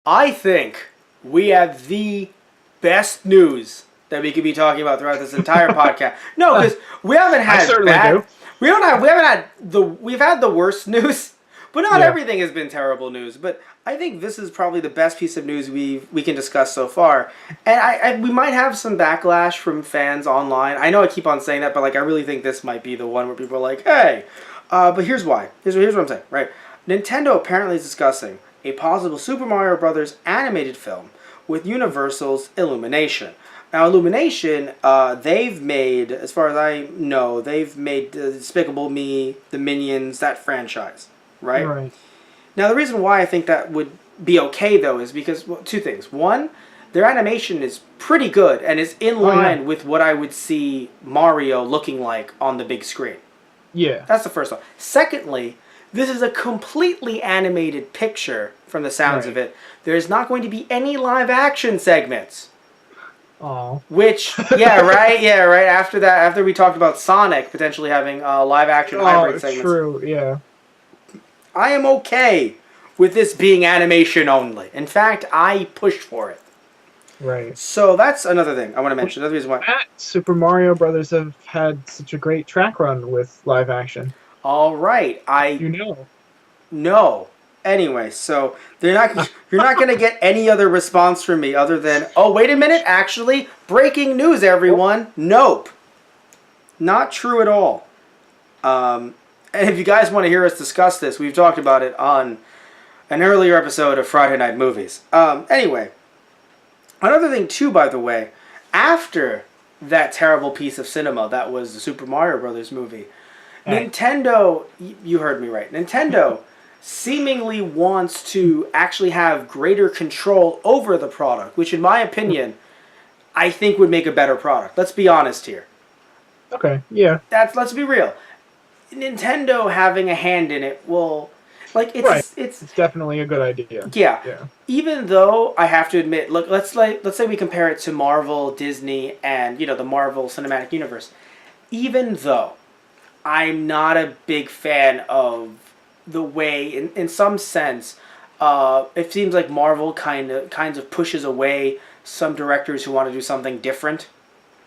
I think we have the best news that we could be talking about throughout this entire podcast. No, because we haven't had I certainly do. We've had the worst news, but not Yeah. everything has been terrible news. But I think this is probably the best piece of news we can discuss so far. And we might have some backlash from fans online. I know I keep on saying that, but like I really think this might be the one where people are like, hey. But here's why. Here's what I'm saying. Right, Nintendo apparently is discussing a possible Super Mario Brothers animated film with Universal's Illumination. Now, Illumination, they've made, as far as I know, they've made Despicable Me, the Minions, that franchise, right? Right. Now, the reason why I think that would be okay, though, is because, well, two things. One, their animation is pretty good and is in line with what I would see Mario looking like on the big screen. Yeah. That's the first one. Secondly, this is a completely animated picture from the sounds of it. There's not going to be any live action segments. Oh. Which, yeah, right? After that, after we talked about Sonic potentially having live action hybrid segments. True, yeah. I am okay with this being animation only. In fact, I pushed for it. Right. So that's another thing I want to mention. Another reason why. Super Mario Brothers have had such a great track run with live action. All right, No. Anyway, so you're not going to get any other response from me other than, oh, wait a minute, actually, breaking news, everyone. Nope. Not true at all. And if you guys want to hear us discuss this, we've talked about it on an earlier episode of Friday Night Movies. Anyway, another thing, too, by the way, after that terrible piece of cinema that was the Super Mario Brothers movie, Nintendo, you heard me right, Nintendo seemingly wants to actually have greater control over the product, which in my opinion, I think would make a better product. Let's be honest here. Okay, yeah. Let's be real. Nintendo having a hand in it will, like, it's definitely a good idea. Yeah. Even though I have to admit, look, let's say we compare it to Marvel, Disney, and the Marvel Cinematic Universe. Even though I'm not a big fan of the way, in some sense, it seems like Marvel kinds of pushes away some directors who want to do something different,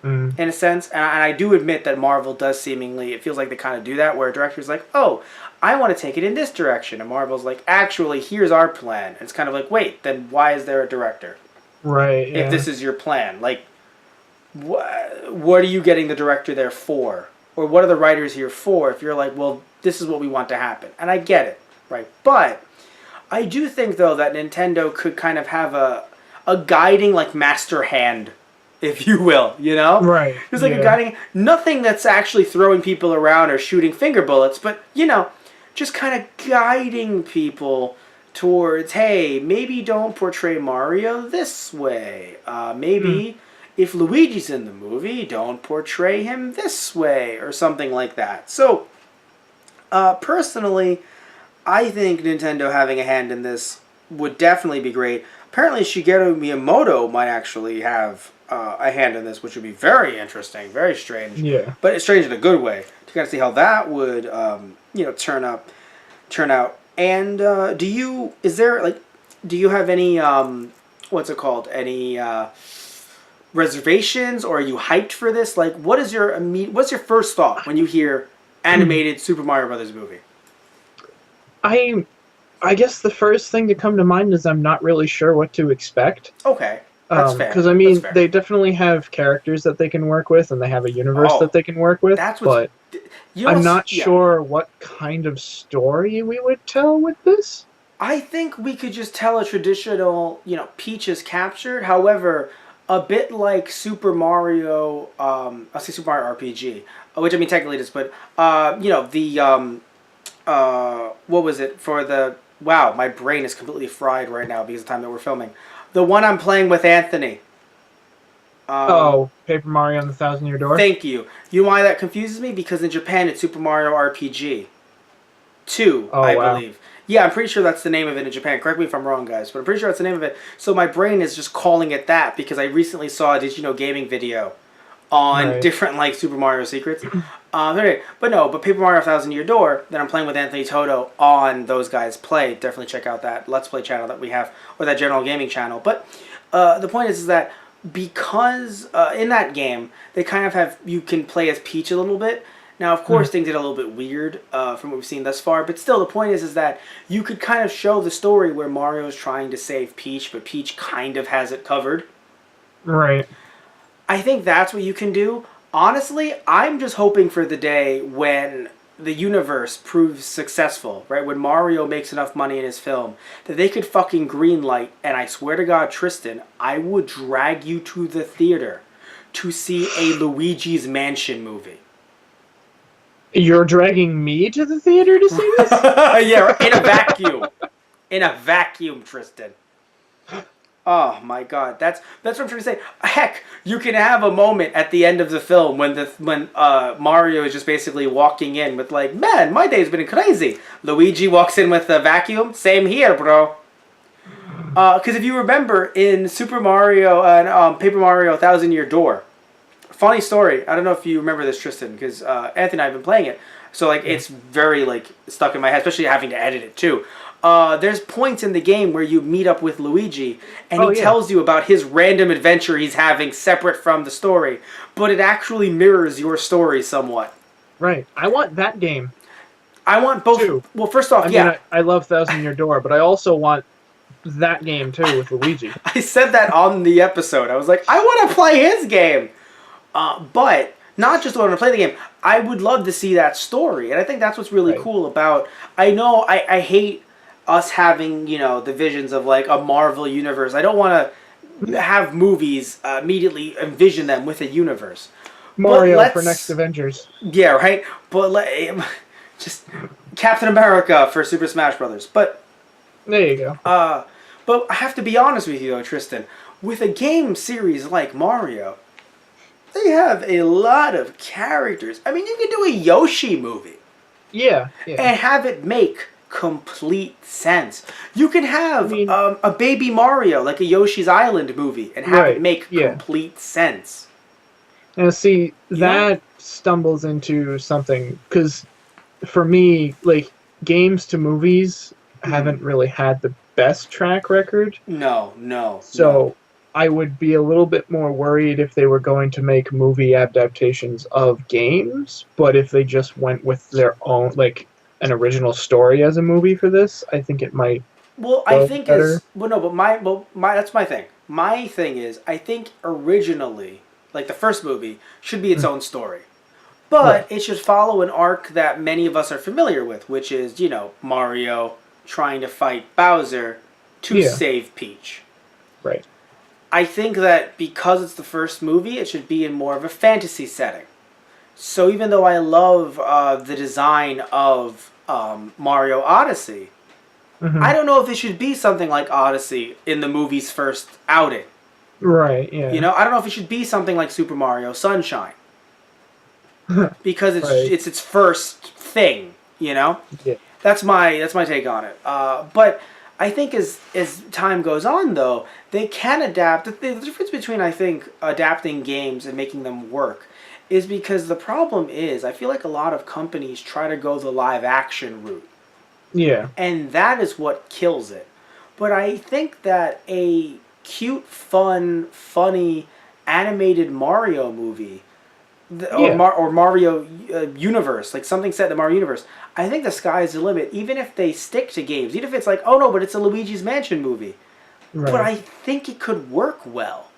in a sense. And I do admit that Marvel does seemingly, it feels like they kind of do that, where a director's like, oh, I want to take it in this direction. And Marvel's like, actually, here's our plan. And it's kind of like, wait, then why is there a director? Right, yeah. If this is your plan. Like, what are you getting the director there for? Or what are the writers here for if you're like, well, this is what we want to happen? And I get it, right? But I do think, though, that Nintendo could kind of have a guiding, like, master hand, if you will, Right. There's like a guiding, nothing that's actually throwing people around or shooting finger bullets, but, just kind of guiding people towards, hey, maybe don't portray Mario this way. Maybe if Luigi's in the movie, don't portray him this way, or something like that. So, personally, I think Nintendo having a hand in this would definitely be great. Apparently, Shigeru Miyamoto might actually have a hand in this, which would be very interesting, very strange. Yeah. But it's strange in a good way to kind of see how that would, turn out. And do you have any any reservations, or are you hyped for this? Like, what's your first thought when you hear animated Super Mario Brothers movie? I guess the first thing to come to mind is I'm not really sure what to expect. Okay, that's fair. Because they definitely have characters that they can work with, and they have a universe that they can work with. But I'm not sure what kind of story we would tell with this. I think we could just tell a traditional, Peach is captured. However, a bit like Super Mario, I'll say Super Mario RPG, which I mean technically it is, but what was it for the? Wow, my brain is completely fried right now because of the time that we're filming. The one I'm playing with Anthony. Paper Mario and the Thousand-Year Door? Thank you. You know why that confuses me? Because in Japan it's Super Mario RPG 2, I believe. Yeah, I'm pretty sure that's the name of it in Japan. Correct me if I'm wrong, guys, but I'm pretty sure that's the name of it. So my brain is just calling it that because I recently saw a Did You Know Gaming video on different, like, Super Mario secrets. But Paper Mario Thousand Year Door that I'm playing with Anthony Toto on Those Guys Play. Definitely check out that Let's Play channel that we have, or that general gaming channel. But the point is that because in that game they kind of have, you can play as Peach a little bit. Now, of course, things get a little bit weird from what we've seen thus far, but still, the point is that you could kind of show the story where Mario is trying to save Peach, but Peach kind of has it covered. Right. I think that's what you can do. Honestly, I'm just hoping for the day when the universe proves successful, right? When Mario makes enough money in his film that they could fucking greenlight, and I swear to God, Tristan, I would drag you to the theater to see a Luigi's Mansion movie. You're dragging me to the theater to see this? Yeah, in a vacuum. In a vacuum, Tristan. Oh my God, that's what I'm trying to say. Heck, you can have a moment at the end of the film when Mario is just basically walking in with like, man, my day's been crazy. Luigi walks in with a vacuum. Same here, bro. Because if you remember in Super Mario and Paper Mario Thousand Year Door, funny story. I don't know if you remember this, Tristan, because Anthony and I have been playing it, so like it's very like stuck in my head, especially having to edit it too. There's points in the game where you meet up with Luigi, and he tells you about his random adventure he's having separate from the story, but it actually mirrors your story somewhat. Right. I want that game. I want both. Too. Well, first off, I love Thousand Year Door, but I also want that game too with Luigi. I said that on the episode. I was like, I want to play his game. But not just want to play the game. I would love to see that story, and I think that's what's really cool about. I know I hate us having, you know, the visions of like a Marvel universe. I don't want to have movies immediately envision them with a universe. Mario for next Avengers. Yeah, right. But just Captain America for Super Smash Brothers. But there you go. But I have to be honest with you though, Tristan. With a game series like Mario, they have a lot of characters. I mean, you can do a Yoshi movie. Yeah. And have it make complete sense. You can have a Baby Mario, like a Yoshi's Island movie, and have it make complete sense. Now, see, that stumbles into something, because for me, like, games to movies haven't really had the best track record. No. So I would be a little bit more worried if they were going to make movie adaptations of games, but if they just went with their own, like, an original story as a movie for this, I think it might. Well, I think better. That's my thing. My thing is, I think originally, like the first movie, should be its own story, but it should follow an arc that many of us are familiar with, which is, you know, Mario trying to fight Bowser to save Peach. Right. I think that because it's the first movie, it should be in more of a fantasy setting. So even though I love the design of Mario Odyssey, I don't know if it should be something like Odyssey in the movie's first outing. Right, yeah. You know, I don't know if it should be something like Super Mario Sunshine. Because it's its first thing, you know? Yeah. That's my take on it. But I think as time goes on, though, they can adapt. The difference between, I think, adapting games and making them work is because the problem is, I feel like a lot of companies try to go the live action route. Yeah. And that is what kills it. But I think that a cute, fun, funny, animated Mario movie, or Mario universe, like something set in the Mario universe, I think the sky is the limit, even if they stick to games. Even if it's like, oh no, but it's a Luigi's Mansion movie. Right. But I think it could work well.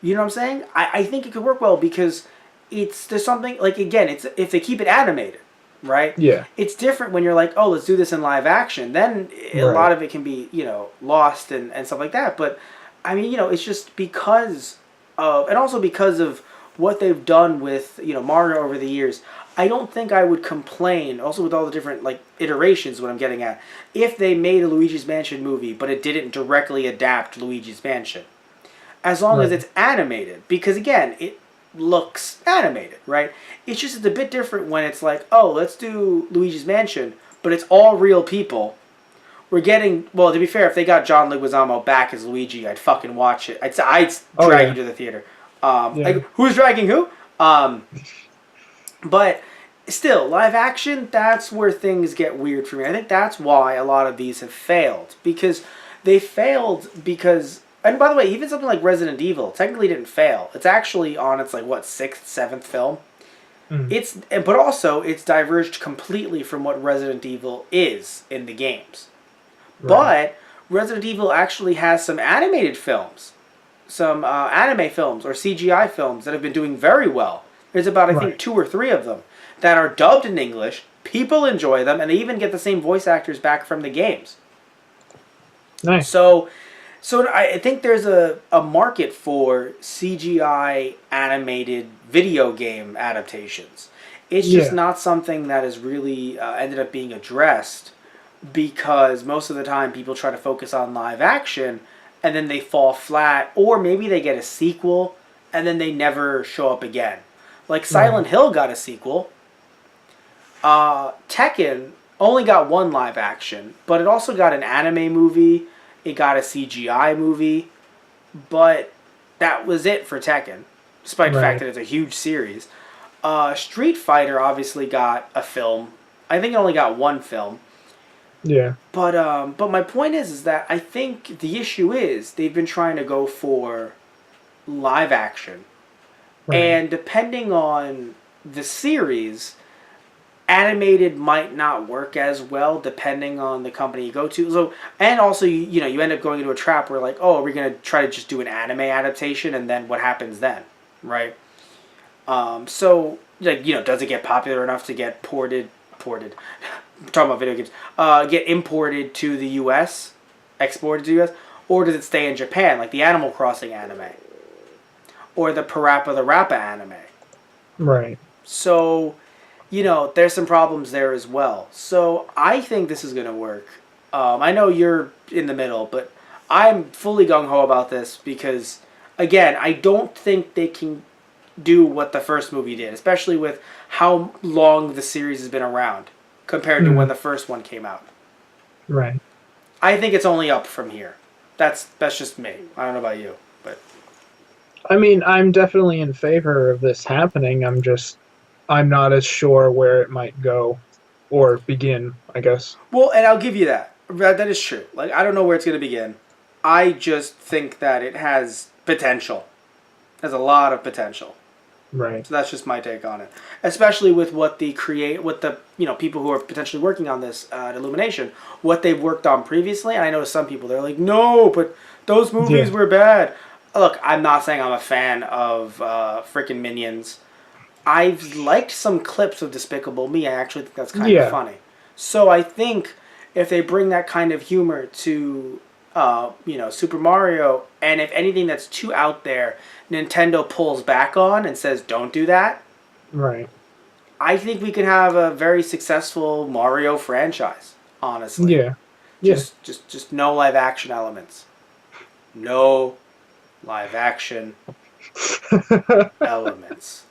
You know what I'm saying? I think it could work well because there's something, like, again, it's if they keep it animated, right? Yeah. It's different when you're like, oh, let's do this in live action. Then a lot of it can be, you know, lost and stuff like that. But, I mean, you know, it's just because of, and also because of what they've done with, you know, Mario over the years, I don't think I would complain, also with all the different, like, iterations, what I'm getting at, if they made a Luigi's Mansion movie, but it didn't directly adapt Luigi's Mansion. As long as it's animated. Because, again, it looks animated, right? It's just a bit different when it's like, oh, let's do Luigi's Mansion, but it's all real people. We're getting, well, to be fair, if they got John Leguizamo back as Luigi, I'd fucking watch it. I'd drag you to the theater. Like, who's dragging who? But still, live action, that's where things get weird for me. I think that's why a lot of these have failed. Because they failed because. And by the way, even something like Resident Evil technically didn't fail. It's actually on its, like, what, sixth, seventh film? But also, it's diverged completely from what Resident Evil is in the games. Right. But Resident Evil actually has some animated films. Some anime films or CGI films that have been doing very well. There's about, I think, 2 or 3 of them that are dubbed in English. People enjoy them, and they even get the same voice actors back from the games. Nice. So I think there's a market for CGI animated video game adaptations. It's just not something that has really ended up being addressed because most of the time people try to focus on live action and then they fall flat, or maybe they get a sequel and then they never show up again. Like Silent Hill got a sequel. Tekken only got 1 live action, but it also got an anime movie. It got a CGI movie, but that was it for Tekken, despite the fact that it's a huge series. Street Fighter obviously got a film. I think it only got 1 film. Yeah. But my point is that I think the issue is they've been trying to go for live action. And depending on the series, animated might not work as well depending on the company you go to. So, and also, you end up going into a trap where, like, oh, are we going to try to just do an anime adaptation, and then what happens then, right? So, like, does it get popular enough to get ported? I'm talking about video games. Get imported to the U.S., exported to the U.S., or does it stay in Japan, like the Animal Crossing anime, or the Parappa the Rappa anime? Right. So, there's some problems there as well. So I think this is going to work. I know you're in the middle, but I'm fully gung-ho about this because, again, I don't think they can do what the first movie did, especially with how long the series has been around compared to when the first one came out. Right. I think it's only up from here. That's just me. I don't know about you, but I mean, I'm definitely in favor of this happening. I'm not as sure where it might go or begin, I guess. Well, and I'll give you that. That is true. Like, I don't know where it's going to begin. I just think that it has potential. It has a lot of potential. Right. So that's just my take on it. Especially with what the people who are potentially working on this at Illumination, what they've worked on previously. And I know some people, they're like, no, but those movies were bad. Look, I'm not saying I'm a fan of freaking Minions. I've liked some clips of Despicable Me. I actually think that's kind of funny. So I think if they bring that kind of humor to, Super Mario, and if anything that's too out there, Nintendo pulls back on and says, don't do that. Right. I think we can have a very successful Mario franchise, honestly. Yeah. Just no live action elements. No live action elements.